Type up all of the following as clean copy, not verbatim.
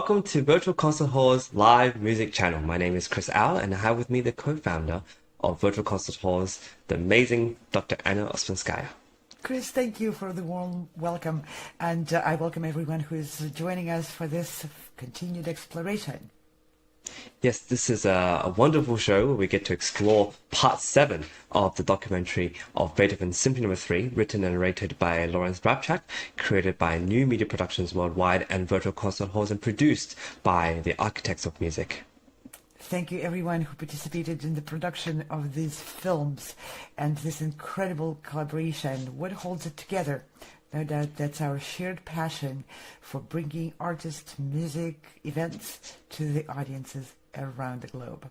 Welcome to Virtual Concert Hall's live music channel. My name is Chris Al, and I have with me the co-founder of Virtual Concert Halls, the amazing Dr. Anna Ouspenskaya. Chris, thank you for the warm welcome, and I welcome everyone who is joining us for this continued exploration. Yes, this is a wonderful show where we get to explore part 7 of the documentary of Beethoven's Symphony No. 3, written and narrated by Lawrence Brabchak, created by New Media Productions Worldwide and Virtual Concert Halls, and produced by the Architects of Music. Thank you everyone who participated in the production of these films and this incredible collaboration. What holds it together? No doubt that's our shared passion for bringing artists, music, events to the audiences around the globe.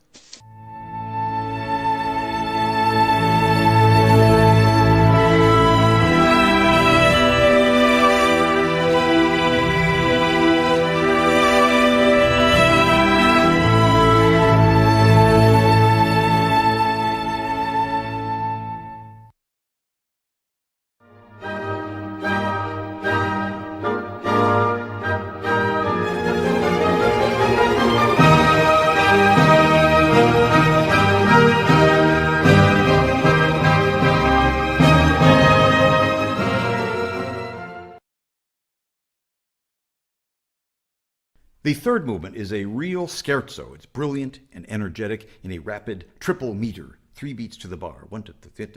The third movement is a real scherzo. It's brilliant and energetic in a rapid triple meter, 3 beats to the bar, 1 2 3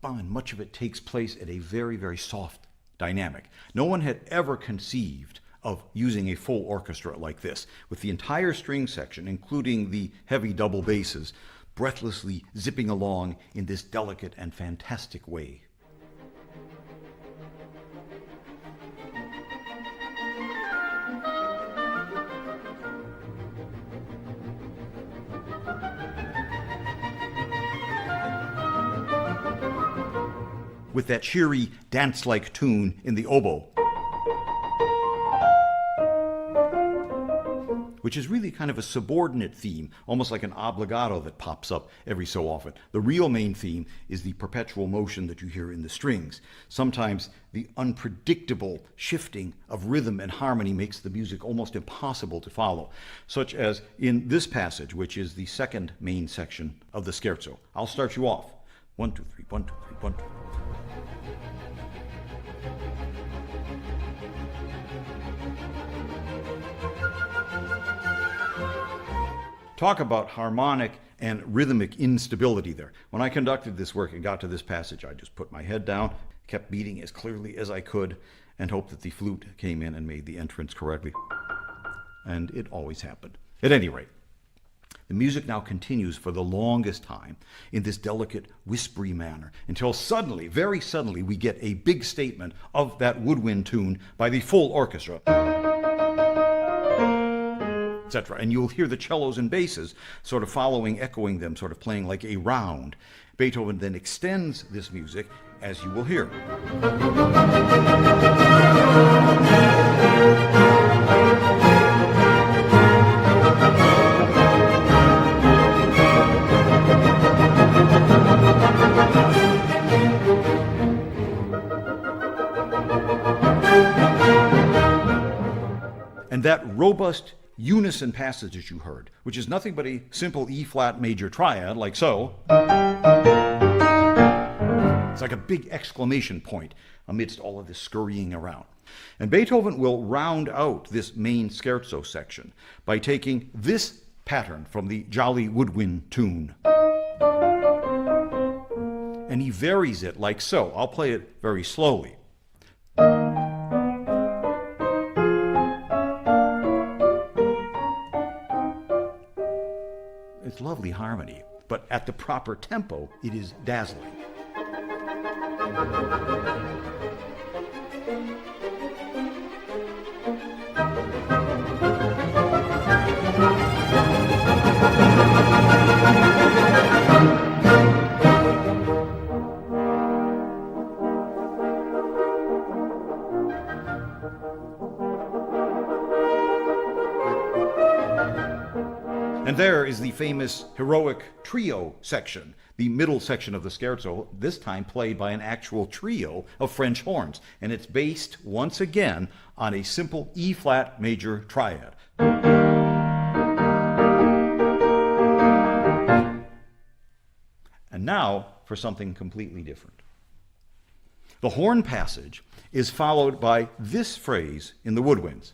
and much of it takes place at a very, very soft dynamic. No one had ever conceived of using a full orchestra like this, with the entire string section, including the heavy double basses, breathlessly zipping along in this delicate and fantastic way. With that cheery, dance-like tune in the oboe, which is really kind of a subordinate theme, almost like an obligato that pops up every so often. The real main theme is the perpetual motion that you hear in the strings. Sometimes the unpredictable shifting of rhythm and harmony makes the music almost impossible to follow, such as in this passage, which is the second main section of the scherzo. I'll start you off. 1 2 3 1 2 3 1 2 3. Talk about harmonic and rhythmic instability there. When I conducted this work and got to this passage, I just put my head down, kept beating as clearly as I could, and hoped that the flute came in and made the entrance correctly. And it always happened. At any rate, the music now continues for the longest time in this delicate, whispery manner, until suddenly, very suddenly, we get a big statement of that woodwind tune by the full orchestra, etc. And you'll hear the cellos and basses sort of following, echoing them, sort of playing like a round. Beethoven then extends this music, as you will hear. And that robust unison passage that you heard, which is nothing but a simple E-flat major triad, like so. It's like a big exclamation point amidst all of this scurrying around. And Beethoven will round out this main scherzo section by taking this pattern from the Jolly Woodwind tune, and he varies it like so. I'll play it very slowly. It's lovely harmony, but at the proper tempo, it is dazzling. And there is the famous heroic trio section the middle section of the scherzo, this time played by an actual trio of French horns. And it's based, once again, on a simple E-flat major triad. And now for something completely different. The horn passage is followed by this phrase in the woodwinds.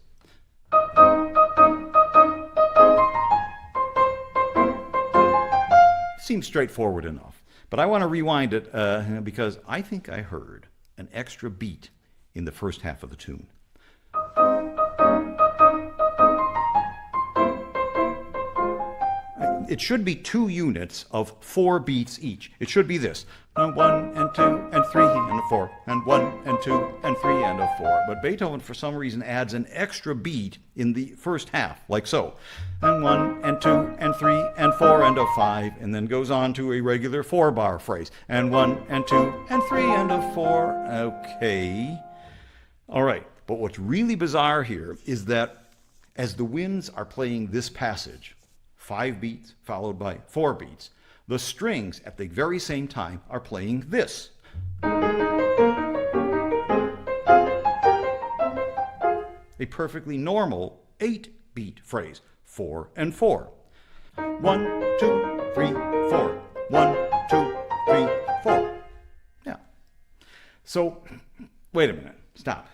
Seems straightforward enough, but I want to rewind it because I think I heard an extra beat in the first half of the tune. It should be 2 units of 4 beats each. It should be this. 1 and 2 and 3 and a 4 and 1 and 2 and 3 and a 4. But Beethoven, for some reason, adds an extra beat in the first half, like so. And 1 and 2 and 3 and 4 and a 5, and then goes on to a regular 4-bar phrase. And 1 and 2 and 3 and a 4. Okay. All right. But what's really bizarre here is that as the winds are playing this passage, 5 beats followed by 4 beats, the strings at the very same time are playing this. A perfectly normal 8-beat phrase, 4 and 4. 1, 2, 3, 4. 1, 2, 3, 4. Yeah. So, wait a minute, stop.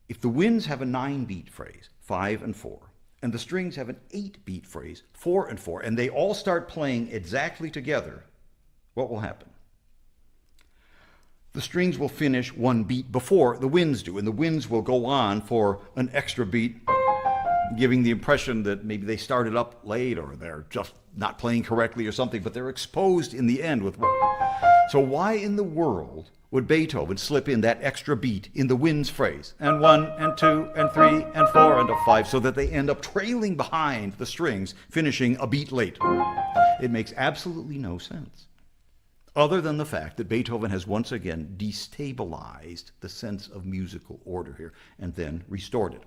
If the winds have a 9-beat phrase, 5 and 4, and the strings have an 8-beat phrase, 4 and 4, and they all start playing exactly together, what will happen? The strings will finish 1 beat before the winds do, and the winds will go on for an extra beat, giving the impression that maybe they started up late or they're just not playing correctly or something, but they're exposed in the end with... So why in the world would Beethoven slip in that extra beat in the winds phrase, and 1 and 2 and 3 and 4 and a 5, so that they end up trailing behind the strings, finishing a beat late? It makes absolutely no sense, other than the fact that Beethoven has once again destabilized the sense of musical order here, and then restored it.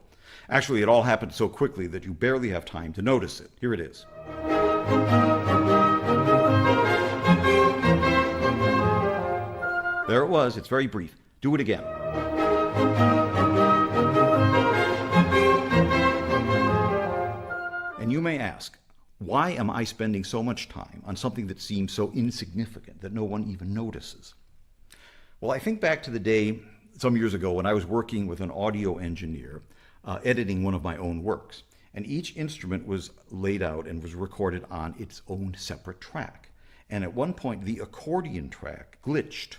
Actually, it all happened so quickly that you barely have time to notice it. Here it is. There it was. It's very brief. Do it again. And you may ask, why am I spending so much time on something that seems so insignificant that no one even notices? Well, I think back to the day some years ago when I was working with an audio engineer editing one of my own works. And each instrument was laid out and was recorded on its own separate track. And at one point, the accordion track glitched,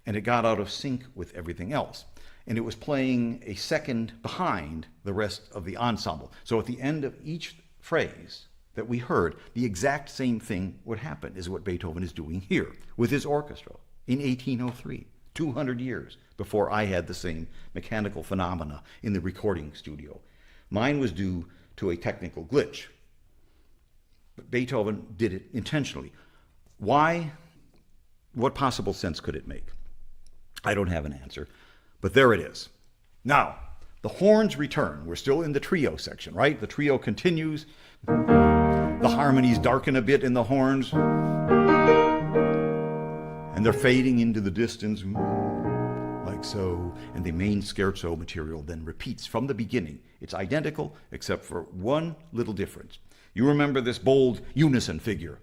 and it got out of sync with everything else. And it was playing a second behind the rest of the ensemble. So at the end of each phrase that we heard, the exact same thing would happen, is what Beethoven is doing here with his orchestra in 1803, 200 years before I had the same mechanical phenomena in the recording studio. Mine was due to a technical glitch, but Beethoven did it intentionally. Why? What possible sense could it make? I don't have an answer, but there it is. Now, the horns return. We're still in the trio section, right? The trio continues. The harmonies darken a bit in the horns, and they're fading into the distance, like so. And the main scherzo material then repeats from the beginning. It's identical, except for one little difference. You remember this bold unison figure,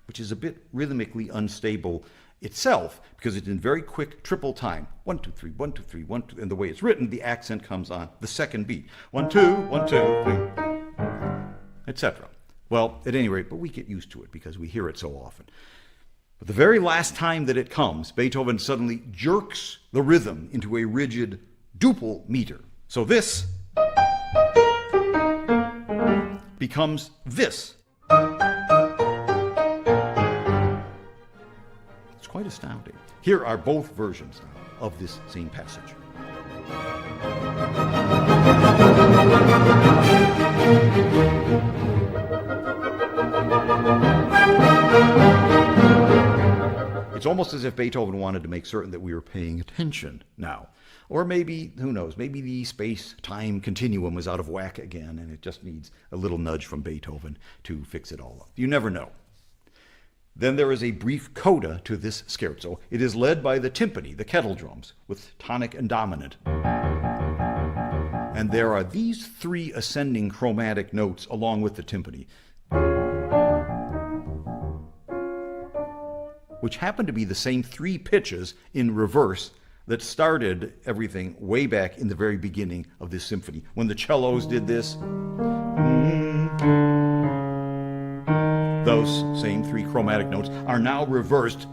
which is a bit rhythmically unstable itself, because it's in very quick triple time. 1, 2, 3, 1, 2, 3, 1, 2, and the way it's written, the accent comes on the second beat. 1, 2, 1, 2, 3, etc. Well, at any rate, but we get used to it because we hear it so often. But the very last time that it comes, Beethoven suddenly jerks the rhythm into a rigid duple meter. So this becomes this. It's quite astounding. Here are both versions now of this same passage. It's almost almost as if Beethoven wanted to make certain that we were paying attention now. Or maybe, who knows, maybe the space-time continuum was out of whack again, and it just needs a little nudge from Beethoven to fix it all up. You never know. Then there is a brief coda to this scherzo. It is led by the timpani, the kettle drums, with tonic and dominant. And there are these three ascending chromatic notes along with the timpani, which happen to be the same three pitches in reverse that started everything way back in the very beginning of this symphony. When the cellos did this, those same three chromatic notes are now reversed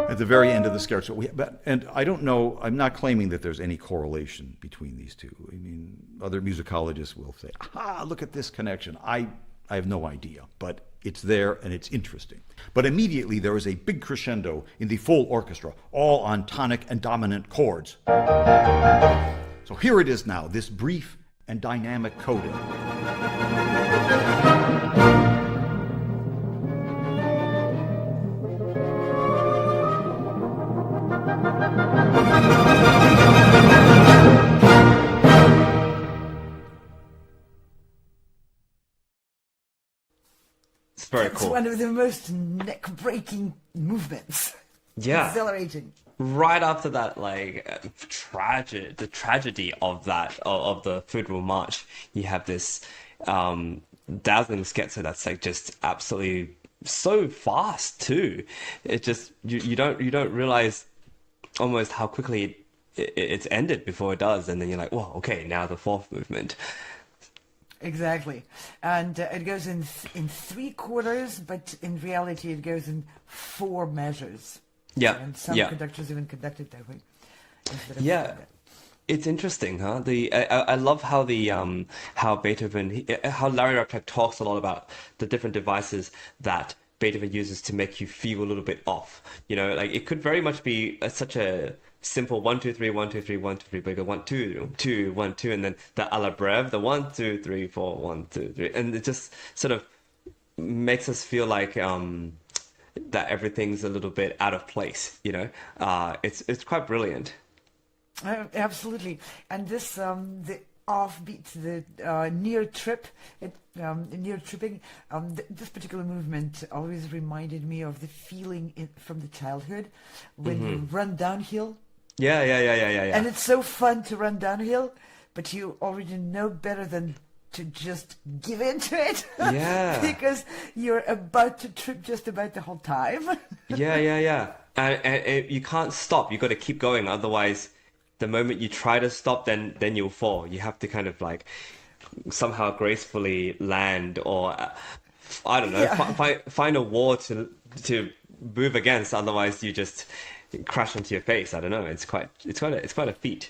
at the very end of the scherzo. And I don't know, I'm not claiming that there's any correlation between these two. I mean, other musicologists will say, aha, look at this connection. I have no idea, but it's there and it's interesting. But immediately there is a big crescendo in the full orchestra, all on tonic and dominant chords. So here it is now, this brief and dynamic coda. It's very It's cool. one of the most neck-breaking movements. Yeah. Exhilarating. Right after that, like the tragedy of that of the Funeral March, you have this dazzling scherzo that's like just absolutely so fast too. It just you don't realize almost how quickly it's ended before it does, and then you're like, whoa, okay, now the fourth movement. Exactly. And it goes in three quarters, but in reality it goes in four measures. Yeah, And some yeah. conductors even conduct it that way. Instead of Yeah. that. It's interesting, huh? I love how how Beethoven, how Larry Repchak talks a lot about the different devices that Beethoven uses to make you feel a little bit off. You know, like it could very much be such a simple 1 2 3 1 2 3 1 2 3, but you go 1 2 2 1 2, and then the à la brève, the 1 2 3 4 1 2 3, and it just sort of makes us feel like that everything's a little bit out of place. You know, it's quite brilliant. Absolutely. And this, the offbeat, the near trip, near tripping, this particular movement always reminded me of the feeling from the childhood when you run downhill. Yeah. And it's so fun to run downhill, but you already know better than to just give into it. Yeah. Because you're about to trip just about the whole time. Yeah. And you can't stop. You got to keep going. Otherwise, the moment you try to stop, then you'll fall. You have to kind of like somehow gracefully land, or I don't know, find a wall to move against. Otherwise, you just crash onto your face. I don't know. It's quite a feat.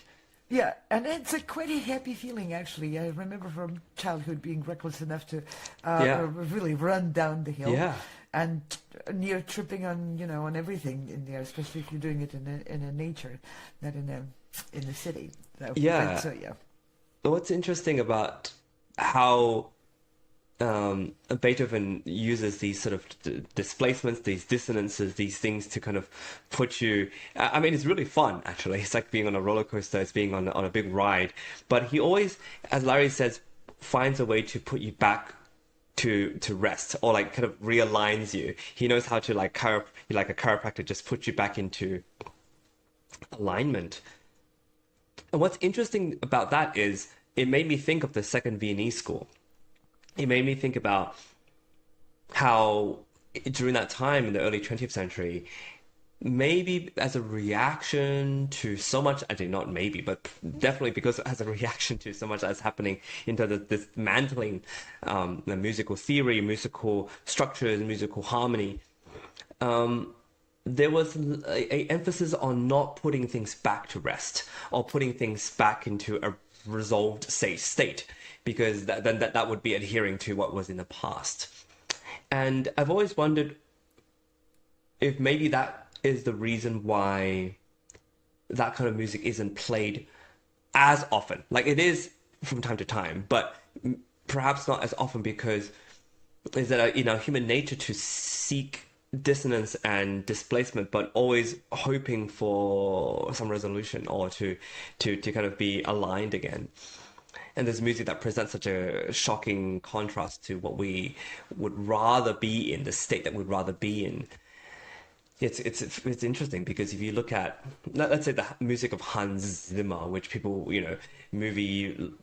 Yeah, and it's quite a happy feeling, actually. I remember from childhood being reckless enough to really run down the hill. Yeah. And near tripping on everything in there, especially if you're doing it in a nature, not in the city. Yeah. So, yeah. What's interesting about how Beethoven uses these sort of displacements, these dissonances, these things to kind of put you. I mean, it's really fun, actually. It's like being on a roller coaster. It's being on a big ride. But he always, as Larry says, finds a way to put you back to rest, or like kind of realigns you. He knows how to like a chiropractor, just put you back into alignment. And what's interesting about that is it made me think of the Second Viennese School. It made me think about how during that time in the early 20th century, maybe as a reaction to so much, I think not maybe, but definitely because as a reaction to so much that's happening into the dismantling the musical theory, musical structures, musical harmony, there was a emphasis on not putting things back to rest or putting things back into a resolved state, because that would be adhering to what was in the past. And I've always wondered if maybe that is the reason why that kind of music isn't played as often. Like it is from time to time, but perhaps not as often, because is that human nature to seek dissonance and displacement, but always hoping for some resolution or to kind of be aligned again. And there's music that presents such a shocking contrast to what we would rather be in, the state that we'd rather be in. It's interesting because if you look at, let's say, the music of Hans Zimmer, which people, movie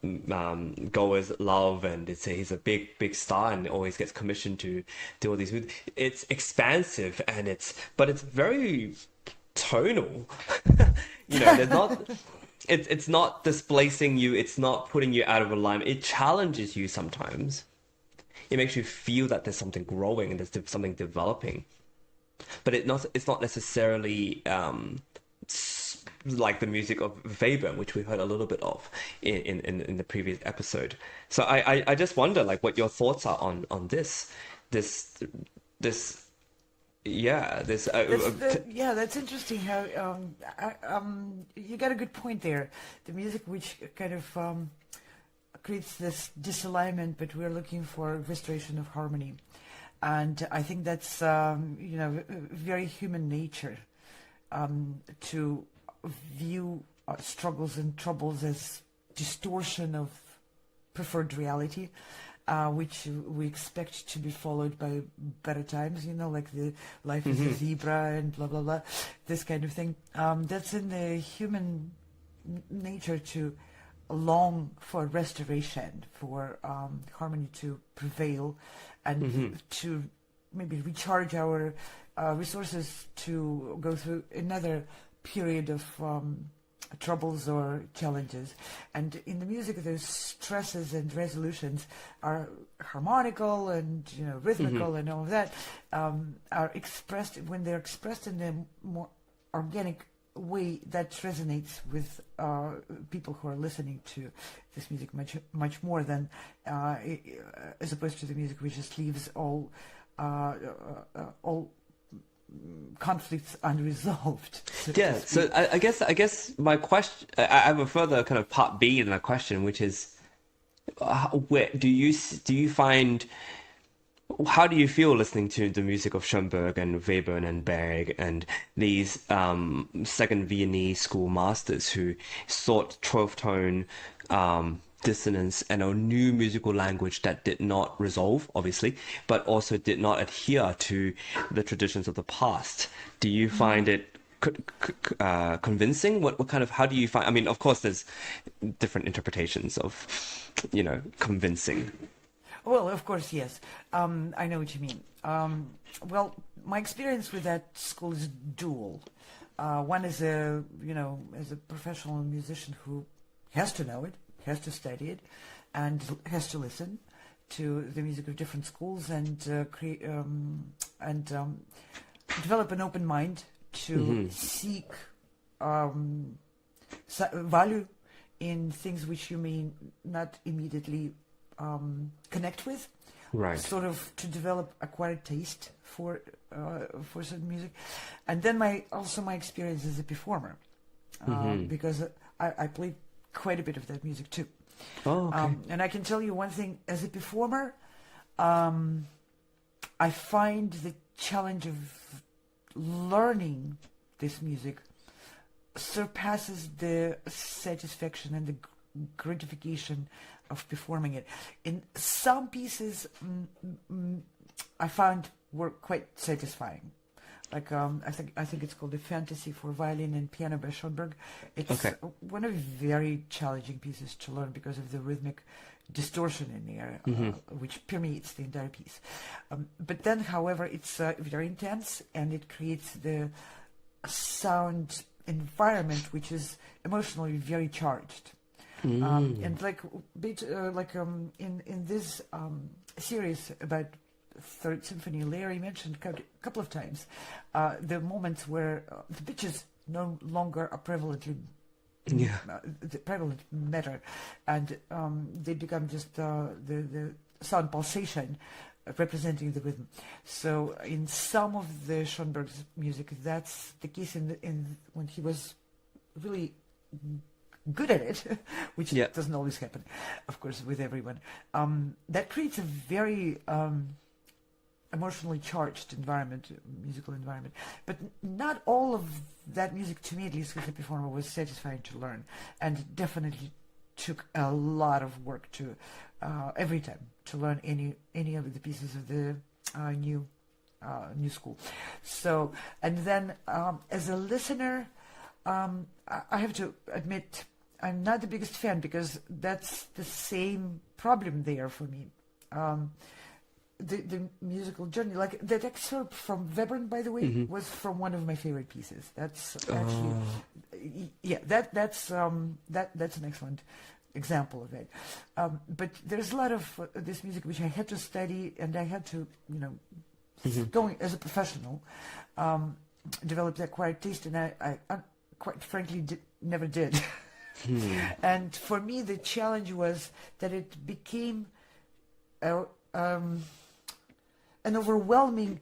goers love, and it's he's a big star and always gets commissioned to do all these movies. It's expansive and but it's very tonal. There's not. It's not displacing you. It's not putting you out of alignment. It challenges you sometimes. It makes you feel that there's something growing and there's something developing. But it's not necessarily like the music of Weber, which we heard a little bit of in the previous episode. So I just wonder, like, what your thoughts are on this. Yeah, that's interesting. How you got a good point there. The music which kind of creates this disalignment, but we're looking for restoration of harmony. And I think that's, very human nature, to view struggles and troubles as distortion of preferred reality, which we expect to be followed by better times, like the life is a zebra and blah, blah, blah, this kind of thing. That's in the human nature to long for restoration, for harmony to prevail, and to maybe recharge our resources to go through another period of troubles or challenges. And in the music, those stresses and resolutions are harmonical and rhythmical and all of that, are expressed when they're expressed in a more organic way that resonates with people who are listening to this music much more than as opposed to the music which just leaves all conflicts unresolved. So I guess my question, I have a further kind of part B in that question, which is, where do you find, how do you feel listening to the music of Schoenberg and Webern and Berg and these second Viennese school masters who sought 12th tone dissonance and a new musical language that did not resolve, obviously, but also did not adhere to the traditions of the past? Do you find it convincing? What kind of, how do you find, I mean, of course there's different interpretations of, convincing. Well, of course, yes. I know what you mean. Well, my experience with that school is dual. One is as a professional musician who has to know it, has to study it, and has to listen to the music of different schools and develop an open mind to seek value in things which you may not immediately connect with, right? Sort of to develop acquired taste for certain music, and then my experience as a performer, because I played quite a bit of that music too. Oh, okay. And I can tell you one thing: as a performer, I find the challenge of learning this music surpasses the satisfaction and the gratification of performing it. In some pieces, I found were quite satisfying. Like I think it's called "The Fantasy for Violin and Piano" by Schoenberg. It's one of the very challenging pieces to learn because of the rhythmic distortion in there, which permeates the entire piece. But then, however, it's very intense and it creates the sound environment which is emotionally very charged. And in this series about Third Symphony, Larry mentioned a couple of times the moments where the pitches no longer are prevalent matter, and they become just the sound pulsation representing the rhythm. So in some of the Schoenberg's music, that's the case in when he was really good at it, which doesn't always happen, of course, with everyone. That creates a very emotionally charged environment, musical environment. But not all of that music, to me at least, as a performer, was satisfying to learn, and it definitely took a lot of work to every time to learn any of the pieces of the new school. So, and then as a listener, I have to admit I'm not the biggest fan, because that's the same problem there for me. The musical journey, like that excerpt from Webern, by the way, was from one of my favorite pieces. That's actually, yeah, that's an excellent example of it. But there's a lot of this music which I had to study, and I had to, going as a professional, develop that quiet taste, and I quite frankly never did. And for me, the challenge was that it became an overwhelming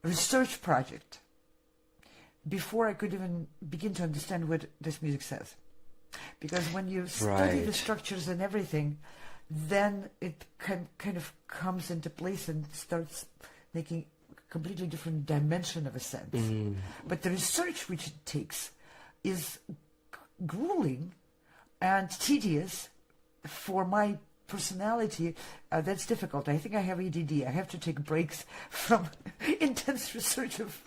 research project before I could even begin to understand what this music says. Because when you study the structures and everything, then it kind of comes into place and starts making a completely different dimension of a sense. But the research which it takes is grueling and tedious for my personality. That's difficult. I think I have ADD. I have to take breaks from intense research of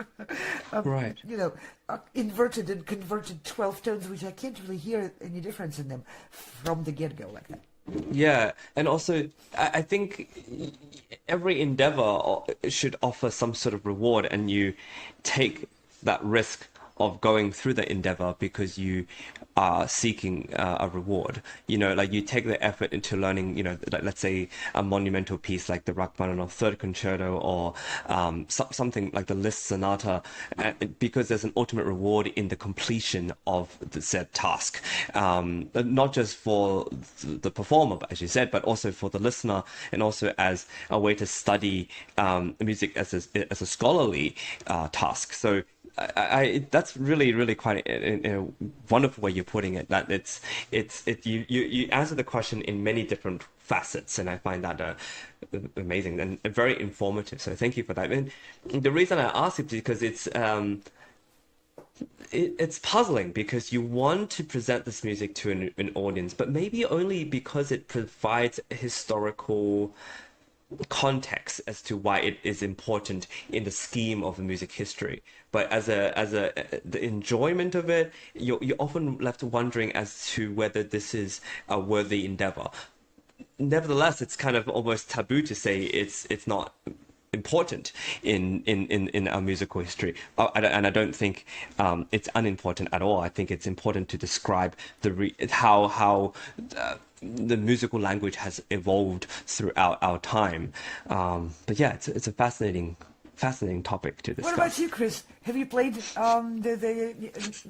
inverted and converted 12 tones, which I can't really hear any difference in them from the get-go like that. Yeah, and also I think every endeavor should offer some sort of reward, and you take that risk of going through the endeavor because you are seeking a reward. Like you take the effort into learning, like let's say a monumental piece like the Rachmaninoff Third Concerto, or something like the Liszt Sonata, because there's an ultimate reward in the completion of the said task. Not just for the performer, as you said, but also for the listener, and also as a way to study music as a scholarly task. So that's really quite a wonderful way you're putting it. That you answer the question in many different facets, and I find that amazing and very informative. So thank you for that. And the reason I ask it is because it's puzzling, because you want to present this music to an audience, but maybe only because it provides historical context as to why it is important in the scheme of the music history. But as the enjoyment of it, you're often left wondering as to whether this is a worthy endeavor. Nevertheless, it's kind of almost taboo to say it's not important in our musical history, and I don't think it's unimportant at all. I think it's important to describe how the musical language has evolved throughout our time. But yeah, it's a fascinating topic to discuss. What about you, Chris? Have you played the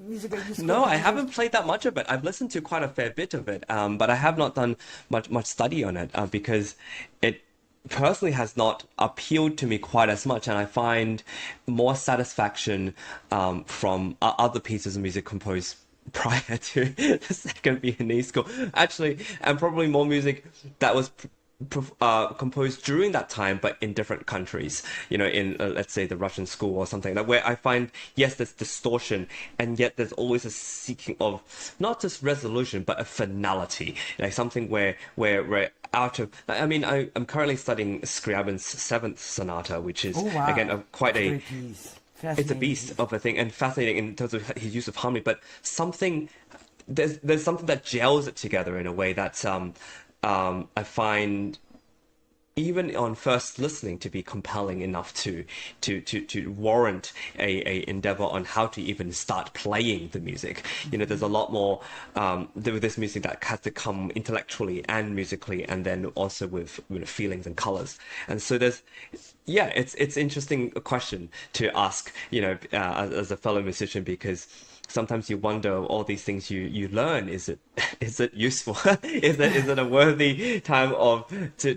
music? No, I haven't played that much of it. I've listened to quite a fair bit of it, but I have not done much study on it because it personally has not appealed to me quite as much, and I find more satisfaction from other pieces of music composed prior to the Second Viennese School, actually, and probably more music that was composed during that time, but in different countries, in let's say the Russian school or something, like where I find, yes, there's distortion, and yet there's always a seeking of not just resolution, but a finality, like something where out of, I'm currently studying Scriabin's Seventh Sonata, which is again it's a beast of a thing, and fascinating in terms of his use of harmony, but there's something that gels it together in a way that's I find, even on first listening, to be compelling enough to warrant a endeavor on how to even start playing the music. There's a lot more with this music that has to come intellectually and musically, and then also with feelings and colors. And so it's interesting question to ask, as a fellow musician, because sometimes you wonder, all these things you learn, is it useful? is it a worthy time to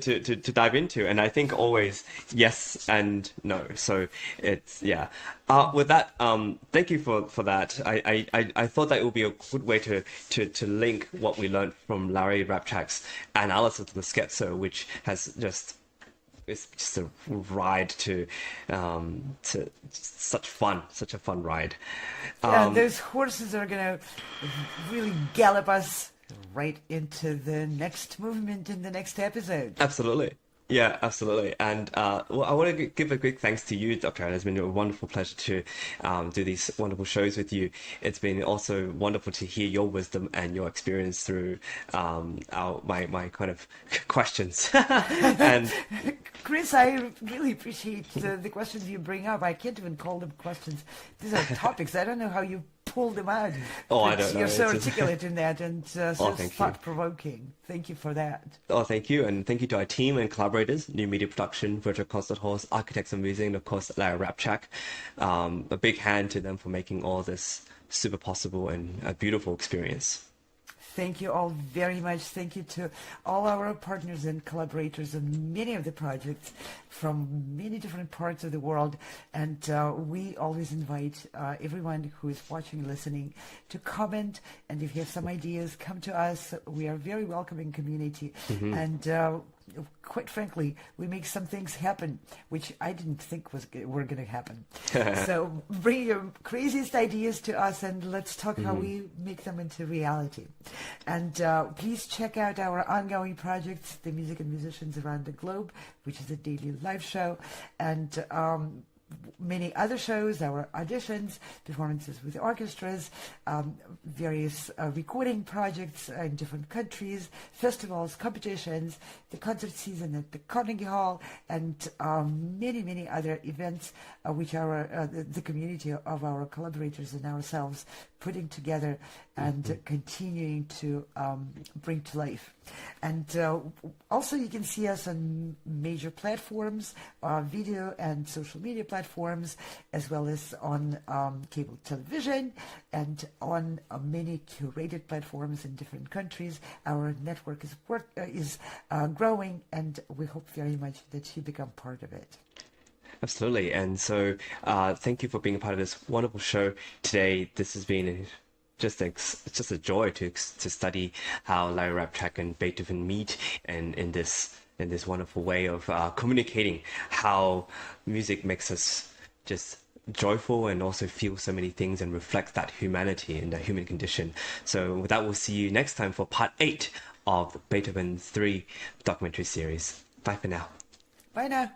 dive into? And I think always yes and no. So it's with that, thank you for that. I thought that it would be a good way to link what we learned from Larry Rabchak's analysis of the scherzo, which has just it's just a ride to such a fun ride. And those horses are going to really gallop us right into the next movement in the next episode. Absolutely. Yeah, absolutely. And well, I want to give a big thanks to you, Dr. Anna. It's been a wonderful pleasure to do these wonderful shows with you. It's been also wonderful to hear your wisdom and your experience through my kind of questions. And Chris, I really appreciate the questions you bring up. I can't even call them questions. These are topics. I don't know how you pull them out. Oh, I But don't know. You're so It's just- articulate in that and so thank you. thought-provoking. Thank you for that. Oh, thank you. And thank you to our team and collaborators, New Media Production, Virtual Concert Halls, Architects of Music, and of course, Larry Rapchak. A big hand to them for making all this super possible and a beautiful experience. Thank you all very much. Thank you to all our partners and collaborators on many of the projects from many different parts of the world. And we always invite everyone who is watching and listening to comment. And if you have some ideas, come to us. We are a very welcoming community. And quite frankly, we make some things happen, which I didn't think were going to happen. So bring your craziest ideas to us and let's talk how we make them into reality. And please check out our ongoing projects, The Music and Musicians Around the Globe, which is a daily live show, and many other shows, our auditions, performances with orchestras, various recording projects in different countries, festivals, competitions, the concert season at the Carnegie Hall, and many, many other events which the community of our collaborators and ourselves putting together and continuing to bring to life. And also you can see us on major platforms, video and social media platforms, as well as on cable television and on many curated platforms in different countries. Our network is growing, and we hope very much that you become part of it. Absolutely. And so thank you for being a part of this wonderful show today. This has been just a joy to study how Larry Rapchak and Beethoven meet and in this wonderful way of communicating how music makes us just joyful and also feel so many things and reflect that humanity and the human condition. So with that, we'll see you next time for part 8 of Beethoven 3 documentary series. Bye for now. Bye now.